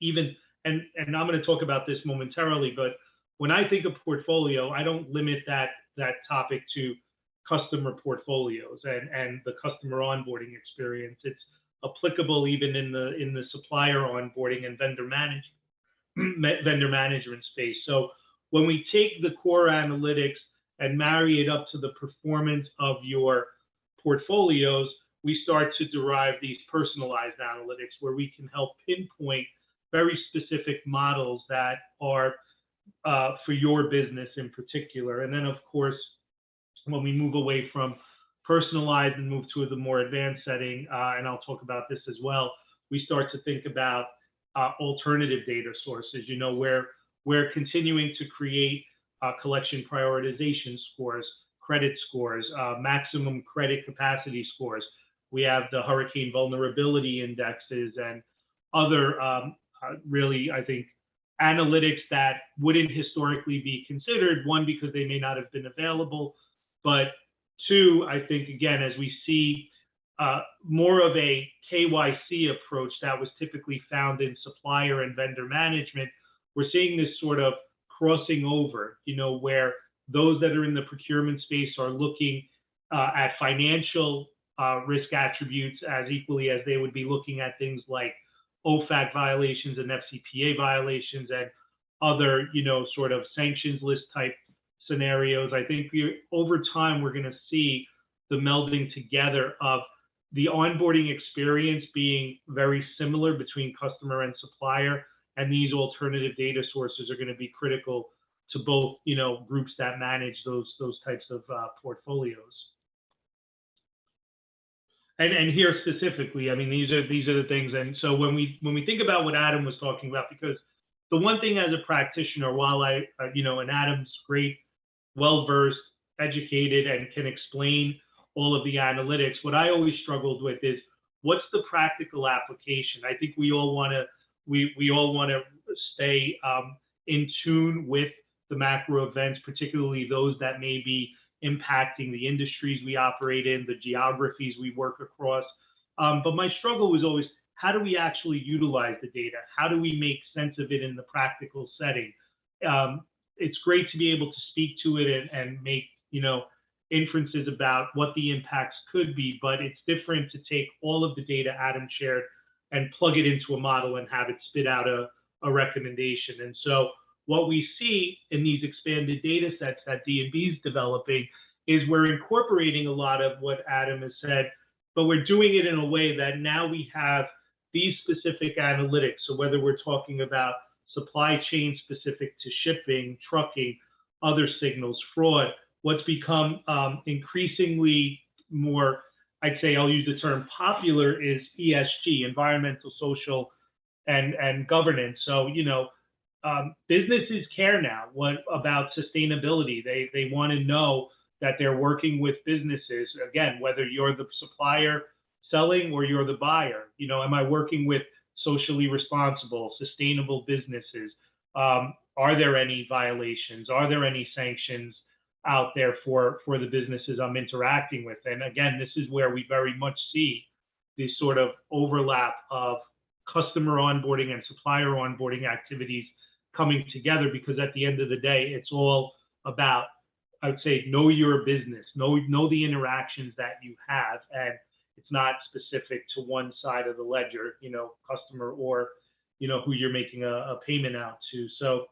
and I'm going to talk about this momentarily, but when I think of portfolio, I don't limit that topic to customer portfolio's and the customer onboarding experience. It's applicable even in the supplier onboarding and vendor management space. So when we take the core analytics and marry it up to the performance of your portfolios, we start to derive these personalized analytics where we can help pinpoint very specific models that are for your business in particular. And then, of course, when we move away from personalized and move to the more advanced setting, and I'll talk about this as well, we start to think about alternative data sources, where we're continuing to create collection prioritization scores, credit scores, maximum credit capacity scores. We have the hurricane vulnerability indexes and other really, I think, analytics that wouldn't historically be considered, one, because they may not have been available, but two, I think, again, as we see more of a KYC approach that was typically found in supplier and vendor management, we're seeing this sort of crossing over, where those that are in the procurement space are looking at financial risk attributes as equally as they would be looking at things like OFAC violations and FCPA violations and other, sort of sanctions list type scenarios. I think over time, we're going to see the melding together of the onboarding experience being very similar between customer and supplier, and these alternative data sources are going to be critical to both, groups that manage those types of portfolios. And here specifically, I mean, these are the things. And so when we think about what Adam was talking about, because the one thing as a practitioner, while and Adam's great, well-versed, educated, and can explain all of the analytics, what I always struggled with is what's the practical application? I think we all want to stay in tune with the macro events, particularly those that may be impacting the industries we operate in, the geographies we work across. But my struggle was always, how do we actually utilize the data? How do we make sense of it in the practical setting? It's great to be able to speak to it and make, inferences about what the impacts could be, but it's different to take all of the data Adam shared and plug it into a model and have it spit out a recommendation. And so what we see in these expanded data sets that D&B is developing is we're incorporating a lot of what Adam has said, but we're doing it in a way that now we have these specific analytics. So whether we're talking about supply chain specific to shipping, trucking, other signals, fraud, what's become increasingly more, I'd say I'll use the term popular, is ESG, environmental, social, and governance. So, businesses care now about sustainability. They want to know that they're working with businesses. Again, whether you're the supplier selling or you're the buyer, am I working with socially responsible, sustainable businesses? Are there any violations? Are there any sanctions out there for the businesses I'm interacting with? And again, this is where we very much see this sort of overlap of customer onboarding and supplier onboarding activities coming together, because at the end of the day, it's all about, I would say, know your business, know the interactions that you have, and it's not specific to one side of the ledger, customer or, who you're making a payment out to. So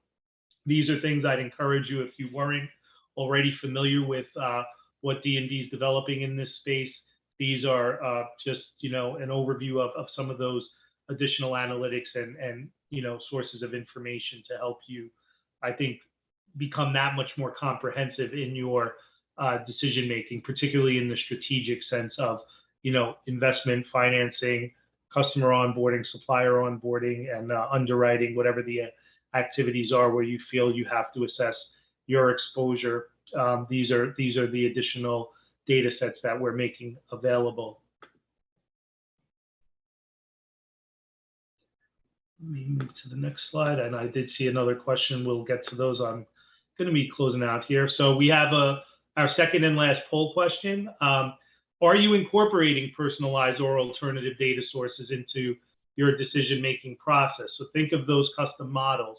these are things I'd encourage you, if you weren't already familiar with what D&D is developing in this space. These are just, an overview of some of those additional analytics and sources of information to help you, I think, become that much more comprehensive in your decision making, particularly in the strategic sense of, investment, financing, customer onboarding, supplier onboarding, and underwriting, whatever the activities are where you feel you have to assess your exposure. These are the additional data sets that we're making available. Let me move to the next slide. And I did see another question. We'll get to those. I'm going to be closing out here. So we have our second and last poll question. Are you incorporating personalized or alternative data sources into your decision-making process? So think of those custom models,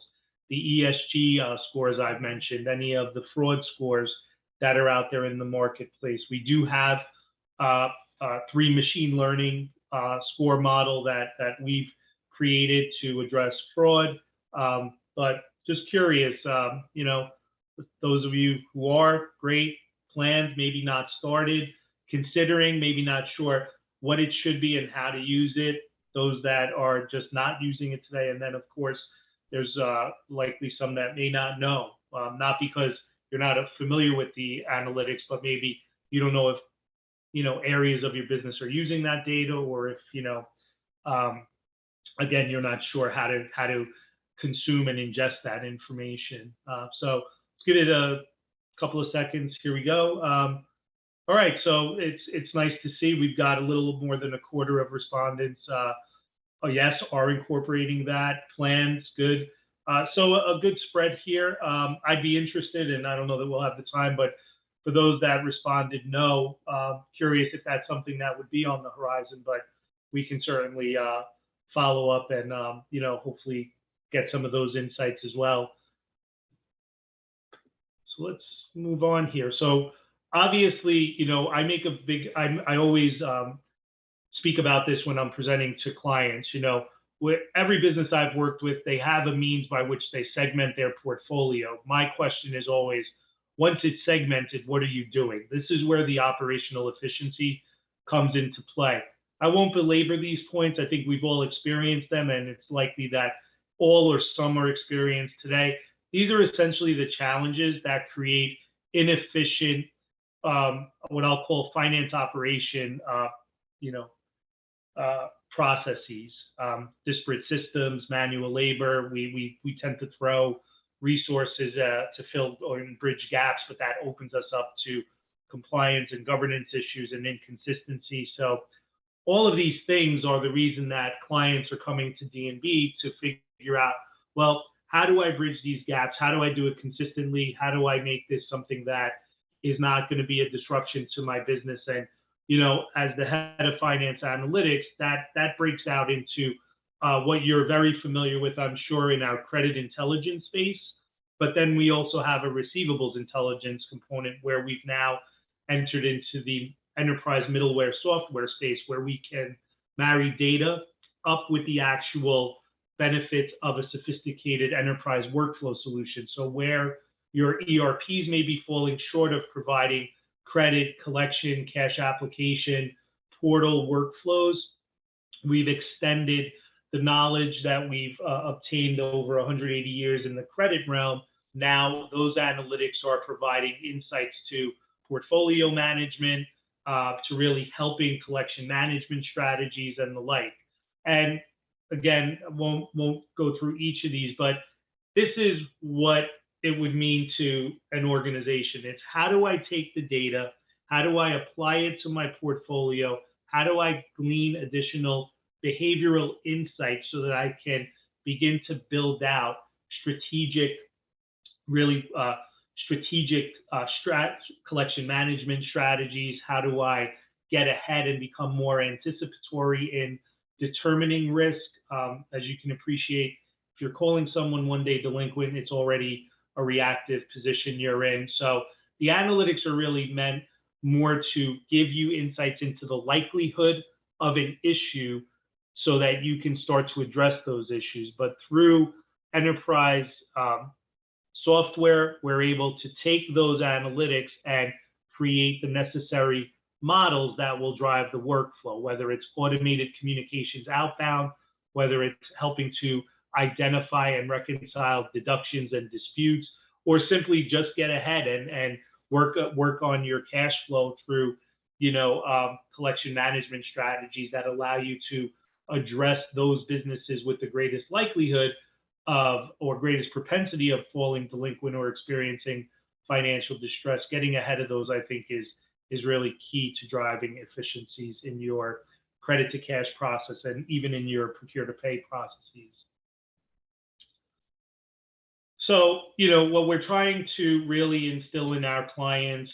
the ESG scores I've mentioned, any of the fraud scores that are out there in the marketplace. We do have 3 machine learning score model that we've created to address fraud. But just curious, those of you who are great, planned, maybe not started, considering, maybe not sure what it should be and how to use it, those that are just not using it today. And then, of course, there's likely some that may not know, not because you're not familiar with the analytics, but maybe you don't know if, areas of your business are using that data, or if, again, you're not sure how to consume and ingest that information. So let's give it a couple of seconds. Here we go. All right, so it's nice to see we've got a little more than a quarter of respondents. Yes, are incorporating that. Plans, good. So a good spread here. I'd be interested, and I don't know that we'll have the time, but for those that responded no, curious if that's something that would be on the horizon, but we can certainly follow up and hopefully get some of those insights as well. So let's move on here. So obviously, I make a big, I always speak about this when I'm presenting to clients. With every business I've worked with, they have a means by which they segment their portfolio. My question is always, once it's segmented, what are you doing? This is where the operational efficiency comes into play. I won't belabor these points. I think we've all experienced them, and it's likely that all or some are experienced today. These are essentially the challenges that create inefficient, what I'll call finance operation, processes, disparate systems, manual labor. We tend to throw resources to fill or bridge gaps, but that opens us up to compliance and governance issues and inconsistency. So all of these things are the reason that clients are coming to D&B to figure out, well, how do I bridge these gaps? How do I do it consistently? How do I make this something that is not going to be a disruption to my business? And, as the head of finance analytics, that breaks out into what you're very familiar with, I'm sure, in our credit intelligence space. But then we also have a receivables intelligence component where we've now entered into the enterprise middleware software space, where we can marry data up with the actual benefits of a sophisticated enterprise workflow solution. So where your ERPs may be falling short of providing credit, collection, cash application, portal workflows, we've extended the knowledge that we've obtained over 180 years in the credit realm. Now those analytics are providing insights to portfolio management, to really helping collection management strategies and the like. And again, won't go through each of these, but this is what it would mean to an organization. It's how do I take the data? How do I apply it to my portfolio? How do I glean additional behavioral insights so that I can begin to build out strategic collection management strategies? How do I get ahead and become more anticipatory in determining risk? As you can appreciate, if you're calling someone one day delinquent, it's already a reactive position you're in. So the analytics are really meant more to give you insights into the likelihood of an issue so that you can start to address those issues. But through enterprise software, we're able to take those analytics and create the necessary models that will drive the workflow, whether it's automated communications outbound, whether it's helping to identify and reconcile deductions and disputes, or simply just get ahead and work on your cash flow through, collection management strategies that allow you to address those businesses with the greatest likelihood of, or greatest propensity of, falling delinquent or experiencing financial distress. Getting ahead of those, I think, is really key to driving efficiencies in your credit to cash process and even in your procure to pay processes. So, what we're trying to really instill in our clients,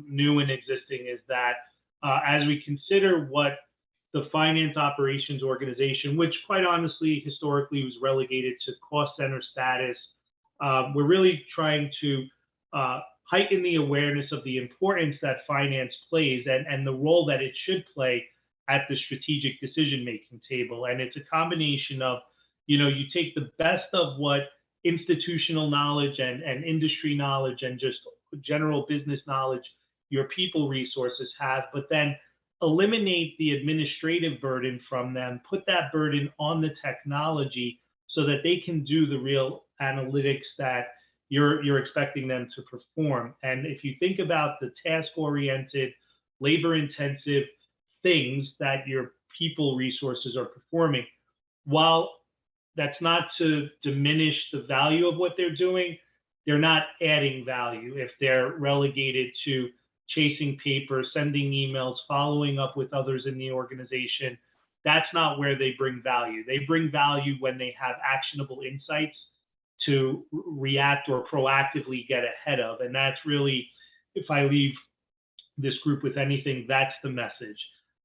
new and existing, is that as we consider what the finance operations organization, which quite honestly historically was relegated to cost center status, we're really trying to heighten the awareness of the importance that finance plays and the role that it should play at the strategic decision-making table. And it's a combination of, you take the best of what institutional knowledge and industry knowledge and just general business knowledge your people resources have, but then eliminate the administrative burden from them, put that burden on the technology so that they can do the real analytics that you're expecting them to perform. And if you think about the task-oriented, labor-intensive things that your people resources are performing, while that's not to diminish the value of what they're doing, they're not adding value if they're relegated to chasing paper, sending emails, following up with others in the organization. That's not where they bring value. They bring value when they have actionable insights to react or proactively get ahead of. And that's really, if I leave this group with anything, that's the message.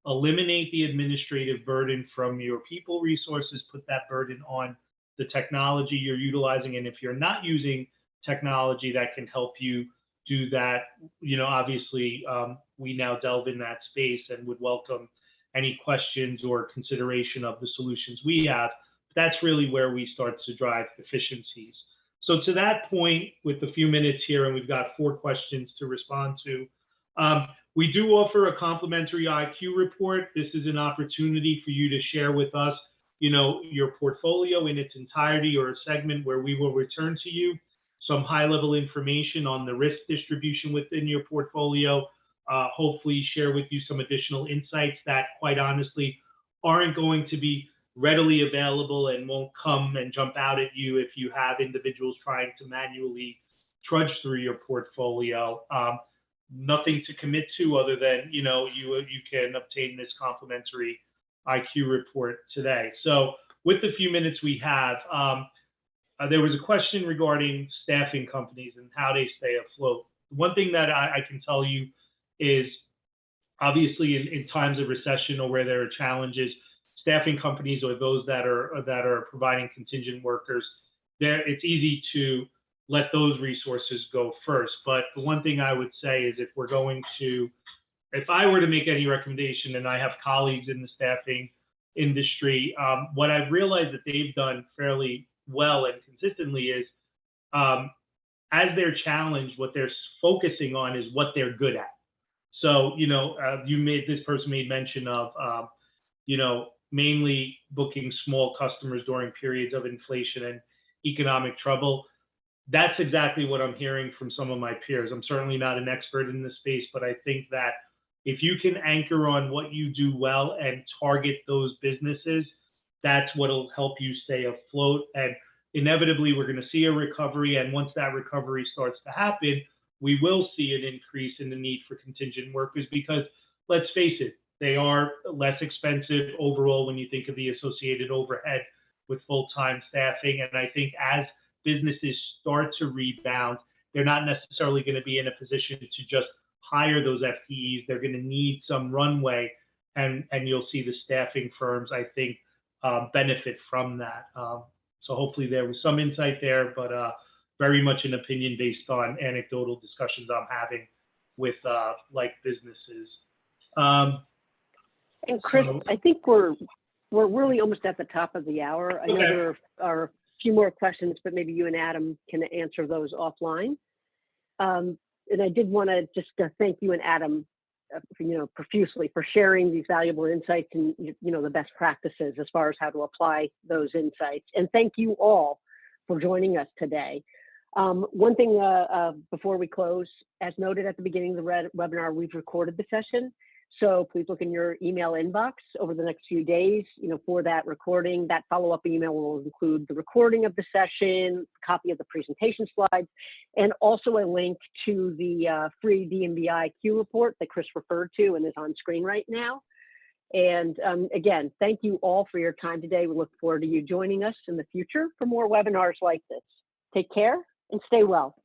Eliminate the administrative burden from your people resources, put that burden on the technology you're utilizing. And if you're not using technology that can help you do that, obviously we now delve in that space and would welcome any questions or consideration of the solutions we have. That's really where we start to drive efficiencies. So to that point, with a few minutes here, and we've got 4 questions to respond to, we do offer a complimentary IQ report. This is an opportunity for you to share with us your portfolio in its entirety or a segment where we will return to you some high-level information on the risk distribution within your portfolio, hopefully share with you some additional insights that, quite honestly, aren't going to be readily available and won't come and jump out at you if you have individuals trying to manually trudge through your portfolio. Nothing to commit to other than, you can obtain this complimentary IQ report today. So with the few minutes we have, there was a question regarding staffing companies and how they stay afloat. One thing that I can tell you is, obviously, in times of recession or where there are challenges, staffing companies or those that are providing contingent workers, it's easy to let those resources go first. But the one thing I would say is, if I were to make any recommendation, and I have colleagues in the staffing industry, what I've realized that they've done fairly well and consistently is, as they're challenged, what they're focusing on is what they're good at. So, this person made mention of, mainly booking small customers during periods of inflation and economic trouble. That's exactly what I'm hearing from some of my peers. I'm certainly not an expert in this space, but I think that if you can anchor on what you do well and target those businesses, that's what'll help you stay afloat. And inevitably, we're going to see a recovery. And once that recovery starts to happen, we will see an increase in the need for contingent workers because, let's face it, they are less expensive overall when you think of the associated overhead with full-time staffing. And I think as businesses start to rebound, they're not necessarily going to be in a position to just hire those FTEs. They're going to need some runway, and you'll see the staffing firms, I think, benefit from that. So hopefully there was some insight there, but very much an opinion based on anecdotal discussions I'm having with like businesses. And Chris, I think we're really almost at the top of the hour. I know there are a few more questions, but maybe you and Adam can answer those offline. And I did want to just thank you and Adam, profusely for sharing these valuable insights and, the best practices as far as how to apply those insights. And thank you all for joining us today. One thing before we close, as noted at the beginning of the webinar, we've recorded the session. So please look in your email inbox over the next few days, for that recording. That follow-up email will include the recording of the session, a copy of the presentation slides, and also a link to the free DNBI Q report that Chris referred to and is on screen right now. And again, thank you all for your time today. We look forward to you joining us in the future for more webinars like this. Take care and stay well.